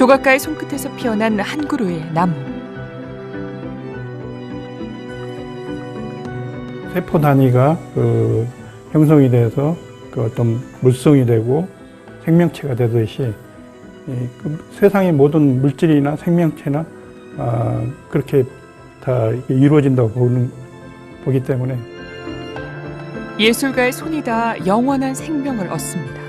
조각가의 손끝에서 피어난 한 그루의 나무. 세포 단위가 형성이 돼서 어떤 물성이 되고 생명체가 되듯이 세상의 모든 물질이나 생명체나 그렇게 다 이루어진다고 보기 때문에 예술가의 손이 다 영원한 생명을 얻습니다.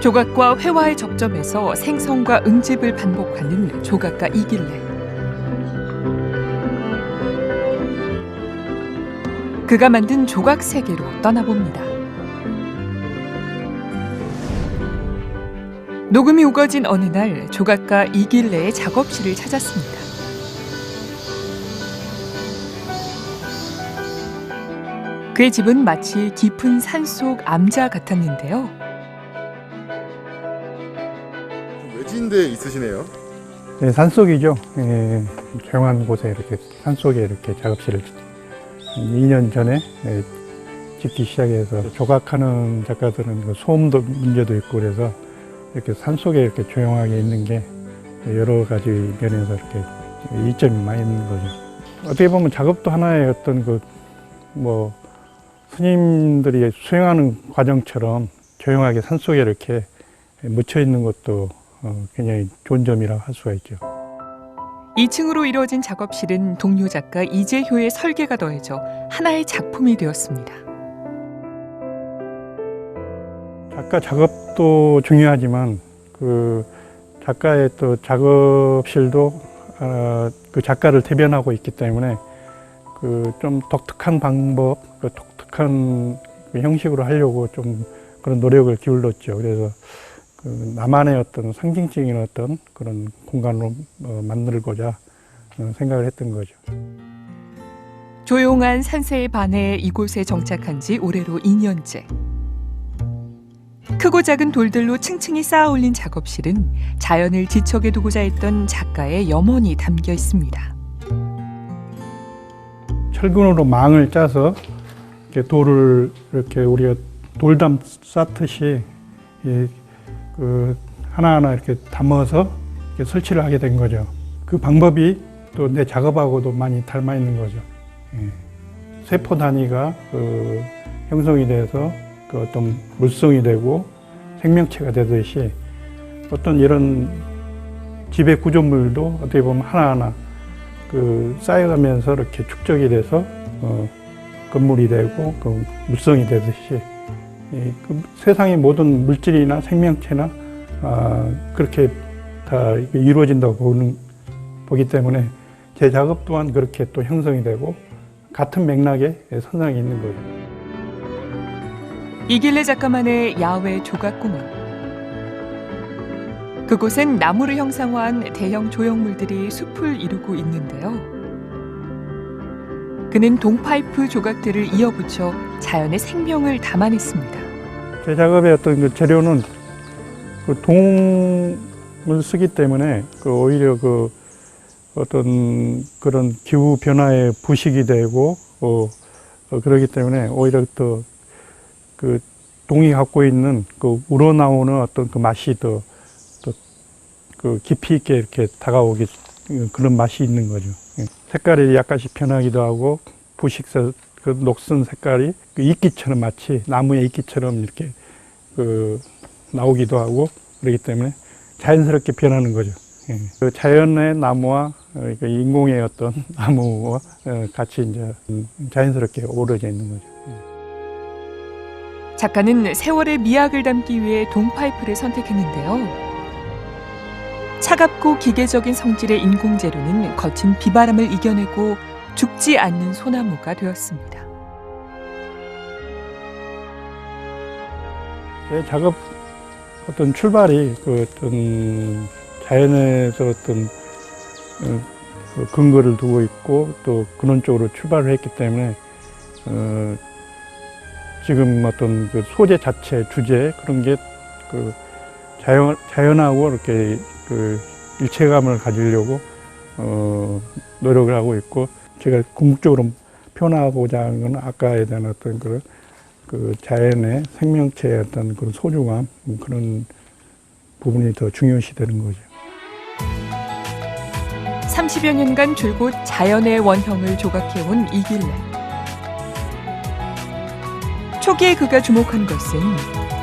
조각과 회화의 접점에서 생성과 응집을 반복하는 조각가 이길래. 그가 만든 조각 세계로 떠나봅니다. 녹음이 우거진 어느 날 조각가 이길래의 작업실을 찾았습니다. 그의 집은 마치 깊은 산속 암자 같았는데요. 외진데 있으시네요. 네, 산속이죠. 조용한 곳에 이렇게 산속에 이렇게 작업실을 2년 전에 짓기 시작해서 조각하는 작가들은 소음도 문제도 있고 그래서 이렇게 산속에 이렇게 조용하게 있는 게 여러 가지 면에서 이렇게 이점이 많이 있는 거죠. 어떻게 보면 작업도 하나의 어떤 스님들이 수행하는 과정처럼 조용하게 산속에 이렇게 묻혀 있는 것도 굉장히 좋은 점이라고 할 수가 있죠. 2층으로 이루어진 작업실은 동료 작가 이재효의 설계가 더해져 하나의 작품이 되었습니다. 작가 작업도 중요하지만 그 작가의 또 작업실도 그 작가를 대변하고 있기 때문에 그 좀 독특한 방법, 그 독특한 형식으로 하려고 좀 그런 노력을 기울였죠. 그래서 그 나만의 어떤 상징적인 어떤 그런 공간으로 만들고자 생각을 했던 거죠. 조용한 산세에 반해 이곳에 정착한 지 올해로 2년째. 크고 작은 돌들로 층층이 쌓아 올린 작업실은 자연을 지척에 두고자 했던 작가의 염원이 담겨 있습니다. 철근으로 망을 짜서 이렇게 돌을 이렇게 우리가 돌담 쌓듯이 하나하나 이렇게 담아서 이렇게 설치를 하게 된 거죠. 그 방법이 또 내 작업하고도 많이 닮아 있는 거죠. 세포 단위가 형성이 돼서 어떤 물성이 되고 생명체가 되듯이 어떤 이런 지배 구조물도 어떻게 보면 하나하나 쌓여가면서 이렇게 축적이 돼서 건물이 되고 물성이 되듯이 세상의 모든 물질이나 생명체나 그렇게 다 이루어진다고 보기 때문에 제 작업 또한 그렇게 또 형성이 되고 같은 맥락의 선상에 있는 거죠. 이길래 작가만의 야외 조각공원. 그곳엔 나무를 형상화한 대형 조형물들이 숲을 이루고 있는데요. 그는 동파이프 조각들을 이어붙여 자연의 생명을 담아냈습니다. 제 작업의 어떤 그 재료는 동을 쓰기 때문에 오히려 어떤 그런 기후 변화에 부식이 되고 그러기 때문에 오히려 또 동이 갖고 있는 우러나오는 어떤 맛이 더 깊이 있게 이렇게 다가오게 그런 맛이 있는 거죠. 색깔이 약간씩 변하기도 하고 부식색 녹슨 색깔이 이끼처럼 마치 나무의 이끼처럼 이렇게 나오기도 하고 그렇기 때문에 자연스럽게 변하는 거죠. 자연의 나무와 인공의 어떤 나무와 같이 이제 자연스럽게 어우러져 있는 거죠. 작가는 세월의 미학을 담기 위해 동파이프를 선택했는데요. 차갑고 기계적인 성질의 인공재료는 거친 비바람을 이겨내고 죽지 않는 소나무가 되었습니다. 제 작업 어떤 출발이 어떤 자연에서 어떤 근거를 두고 있고 또 근원적으로 출발을 했기 때문에 지금 어떤 소재 자체, 주제 그런 게 자연하고 이렇게 일체감을 가지려고 노력을 하고 있고 제가 궁극적으로 표현하고자 하는 건 아까에 대한 어떤 그 자연의 생명체의 어떤 그런 소중함, 그런 부분이 더 중요시 되는 거죠. 30여 년간 줄곧 자연의 원형을 조각해온 이길래. 초기에 그가 주목한 것은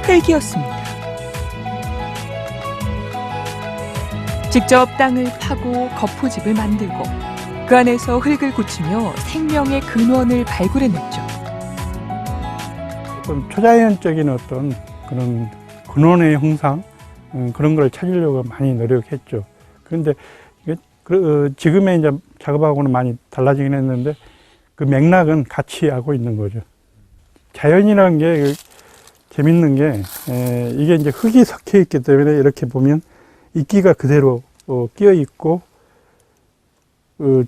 흙이었습니다. 직접 땅을 파고 거푸집을 만들고 그 안에서 흙을 굳히며 생명의 근원을 발굴해냈죠. 어떤 초자연적인 어떤 그런 근원의 형상, 그런 걸 찾으려고 많이 노력했죠. 그런데 지금의 이제 작업하고는 많이 달라지긴 했는데 그 맥락은 같이 하고 있는 거죠. 자연이라는 게 재밌는 게 이게 이제 흙이 섞여 있기 때문에 이렇게 보면 이끼가 그대로 끼어 있고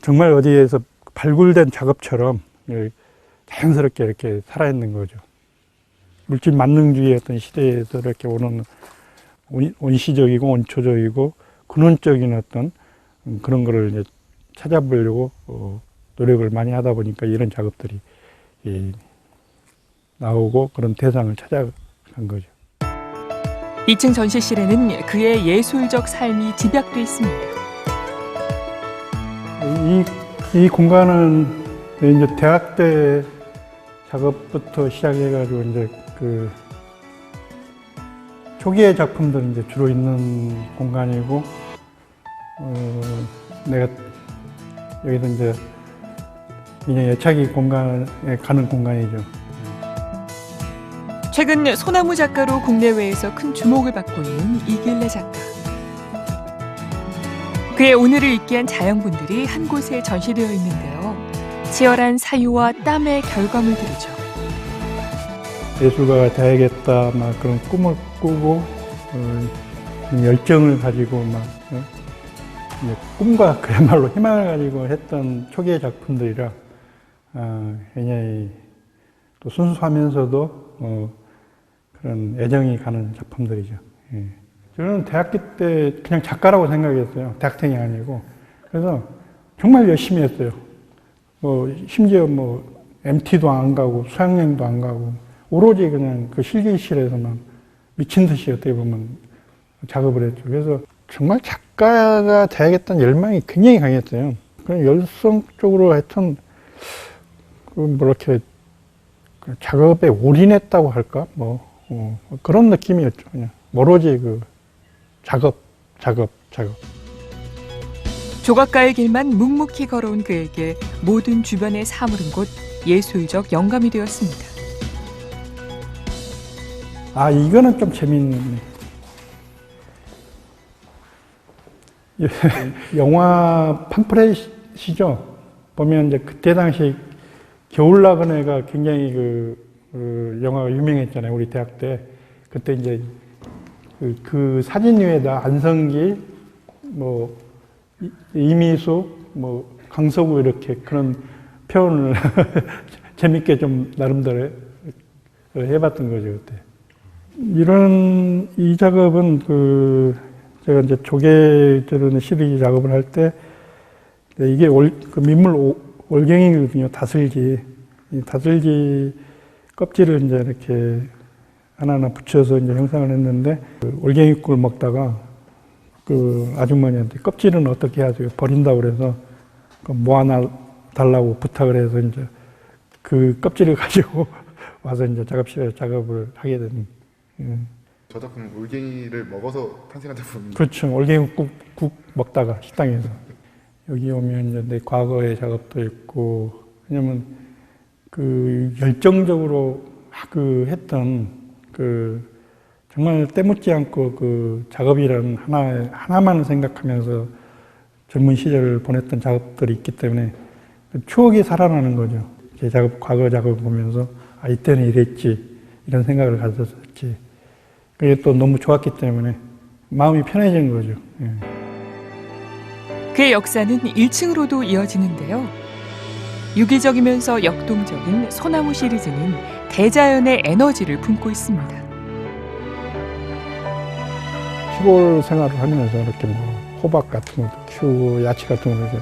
정말 어디에서 발굴된 작업처럼 자연스럽게 이렇게 살아있는 거죠. 물질 만능주의 어떤 시대에서 이렇게 오는 원시적이고 원초적이고 근원적인 어떤 그런 거를 이제 찾아보려고 노력을 많이 하다 보니까 이런 작업들이 나오고 그런 대상을 찾아간 거죠. 2층 전시실에는 그의 예술적 삶이 집약돼 있습니다. 이 공간은 이제 대학 때 작업부터 시작해가지고 이제 그 초기의 작품들이 이제 주로 있는 공간이고, 내가 여기서 이제 그냥 애착이 공간에 가는 공간이죠. 최근 소나무 작가로 국내외에서 큰 주목을 받고 있는 이길래 작가. 그의 오늘을 있게 한 자연분들이 한 곳에 전시되어 있는데요. 치열한 사유와 땀의 결과물들이죠. 예술가가 돼야겠다, 막 그런 꿈을 꾸고, 열정을 가지고 막, 이제 꿈과 그야말로 희망을 가지고 했던 초기의 작품들이라, 굉장히 또 순수하면서도, 그런 애정이 가는 작품들이죠. 예. 저는 대학교 때 그냥 작가라고 생각했어요. 대학생이 아니고. 그래서 정말 열심히 했어요. 심지어 MT도 안 가고 수학여행도 안 가고 오로지 그냥 그 실기실에서만 미친 듯이 어떻게 보면 작업을 했죠. 그래서 정말 작가가 돼야겠다는 열망이 굉장히 강했어요. 그냥 열성적으로 하여튼 이렇게 작업에 올인했다고 할까? 그런 느낌이었죠. 그냥 오로지 작업. 조각가의 길만 묵묵히 걸어온 그에게 모든 주변의 사물은 곧 예술적 영감이 되었습니다. 이거는 좀 재밌네. 영화 팜프렛이죠. 보면 이제 그때 당시 겨울나그네가 굉장히 영화가 유명했잖아요. 우리 대학 때. 그때 이제 그 사진 위에다 안성기, 이미숙, 강서구 이렇게 그런 표현을 재밌게 좀 나름대로 해봤던 거죠, 그때. 이 작업은 제가 이제 조개 자르는 시리즈 작업을 할 때 이게 민물 올갱이거든요, 다슬기. 이 다슬기 껍질을 이제 이렇게 하나하나 붙여서 이제 형상을 했는데, 올갱이국을 먹다가 아주머니한테 껍질은 어떻게 하세요? 버린다고 그래서 모아놔 달라고 부탁을 해서 이제 그 껍질을 가지고 와서 이제 작업실에 작업을 하게 된. 저 작품 올갱이를 먹어서 탄생한 작품입니다. 그렇죠. 올갱이국 먹다가 식당에서. 여기 오면 이제 내 과거의 작업도 있고, 왜냐면 열정적으로 막 했던 정말 때묻지 않고 작업이라는 하나만 생각하면서 젊은 시절을 보냈던 작업들이 있기 때문에 추억이 살아나는 거죠. 제 과거 작업을 보면서 이때는 이랬지, 이런 생각을 가졌었지. 그게 또 너무 좋았기 때문에 마음이 편해지는 거죠. 예. 그의 역사는 1층으로도 이어지는데요. 유기적이면서 역동적인 소나무 시리즈는 대자연의 에너지를 품고 있습니다. 시골 생활을 하면서 이렇게 호박 같은 것도 키우고 야채 같은 것도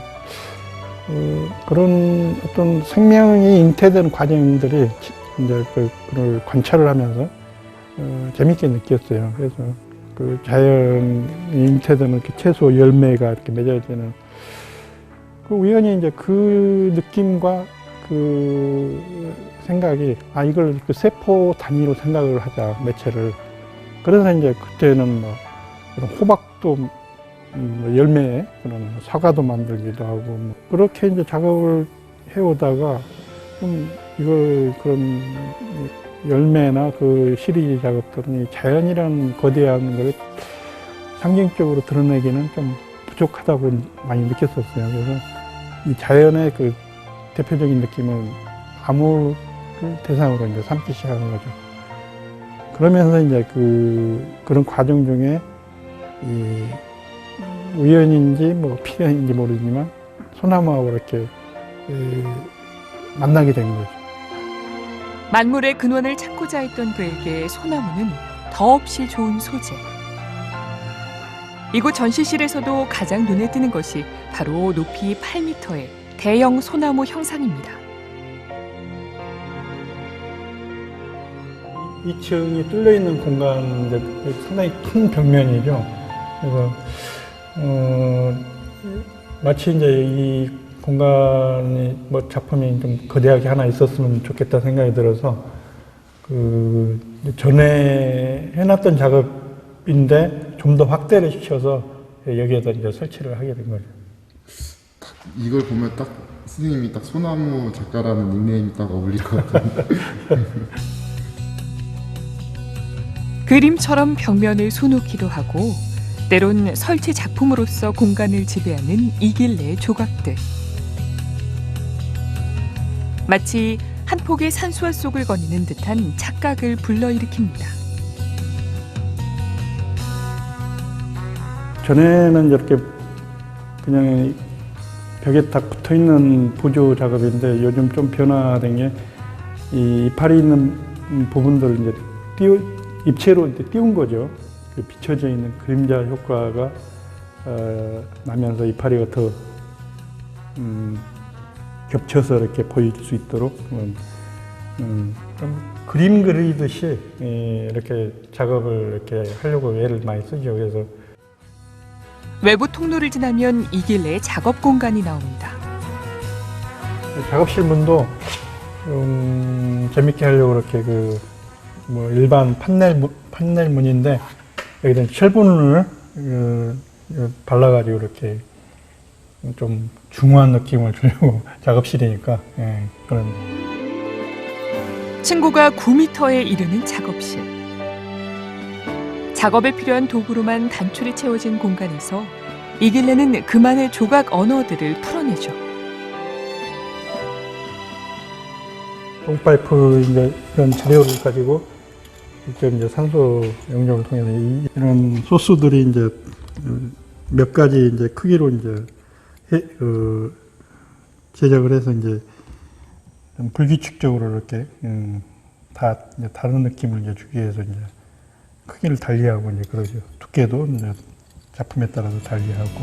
그런 어떤 생명이 잉태되는 과정들이 이제 그걸 관찰을 하면서 재밌게 느꼈어요. 그래서 그 자연 잉태되는 이렇게 채소 열매가 이렇게 맺어지는 그 우연히 이제 그 느낌과 그 생각이 이걸 그 세포 단위로 생각을 하자 매체를. 그래서 이제 그때는 뭐 그런 호박도 열매 그런 사과도 만들기도 하고 뭐 그렇게 이제 작업을 해오다가 좀 이걸 그런 열매나 그 시리즈 작업들은 이 자연이라는 거대한 걸 상징적으로 드러내기는 좀 부족하다고 많이 느꼈었어요. 그래서 이 자연의 그 대표적인 느낌은 나무를 대상으로 이제 삼기 시작한 거죠. 그러면서 이제 그런 과정 중에 이 우연인지 뭐 필연인지 모르지만 소나무하고 이렇게 만나게 된 거죠. 만물의 근원을 찾고자 했던 그에게 소나무는 더없이 좋은 소재. 이곳 전시실에서도 가장 눈에 띄는 것이 바로 높이 8m의 대형 소나무 형상입니다. 2층이 뚫려 있는 공간인데 상당히 큰 벽면이죠. 그래서 마치 이제 이 공간이 뭐 작품이 좀 거대하게 하나 있었으면 좋겠다 생각이 들어서 그 전에 해놨던 작업인데 좀 더 확대를 시켜서 여기에다 이제 설치를 하게 된 거죠. 이걸 보면 딱 선생님이 딱 소나무 작가라는 닉네임이 딱 어울릴 것 같아요. 그림처럼 벽면을 수놓기도 하고 때론 설치 작품으로서 공간을 지배하는 이길래의 조각들. 마치 한 폭의 산수화 속을 거니는 듯한 착각을 불러일으킵니다. 전에는 이렇게 그냥 벽에 딱 붙어 있는 보조 작업인데 요즘 좀 변화된 게 이 이파리 있는 부분들을 이제 입체로 이제 띄운 거죠. 그 비춰져 있는 그림자 효과가 나면서 이파리가 더 겹쳐서 이렇게 보일 수 있도록 좀 그림 그리듯이 이렇게 작업을 이렇게 하려고 애를 많이 쓰죠. 그래서 외부 통로를 지나면 이길래의 작업 공간이 나옵니다. 작업실 문도 재밌게 하려고 이렇게 뭐 일반 판넬 문인데 여기다 철분을 발라가지고 이렇게 좀 중후한 느낌을 주려고 작업실이니까 그런. 층고가 9m에 이르는 작업실. 작업에 필요한 도구로만 단촐히 채워진 공간에서 이길래는 그만의 조각 언어들을 풀어내죠. 똥파이프 이제 이런 재료를 가지고 직접 이제 산소 영역을 통해서 이런 소스들이 이제 몇 가지 이제 크기로 이제 제작을 해서 이제 좀 불규칙적으로 이렇게 다 이제 다른 느낌을 이제 주기 위해서 이제 크기를 달리하고 이제 그러죠. 두께도 이제 작품에 따라서 달리하고.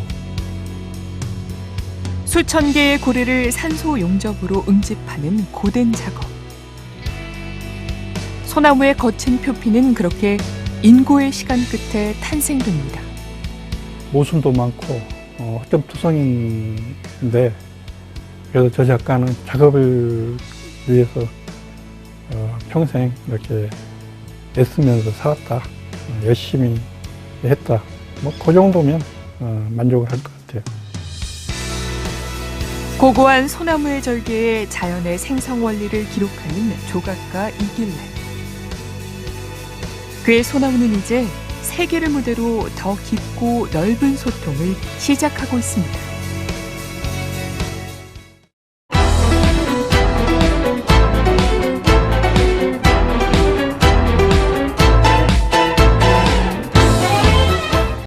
수천 개의 고리를 산소 용접으로 응집하는 고된 작업. 소나무의 거친 표피는 그렇게 인고의 시간 끝에 탄생됩니다. 모순도 많고 허점투성인데 그래서 저 작가는 작업을 위해서 평생 이렇게 애쓰면서 살았다, 열심히 했다. 뭐 그 정도면 만족을 할 것 같아요. 고고한 소나무의 절개에 자연의 생성 원리를 기록하는 조각가 이길래. 그의 소나무는 이제 세계를 무대로 더 깊고 넓은 소통을 시작하고 있습니다.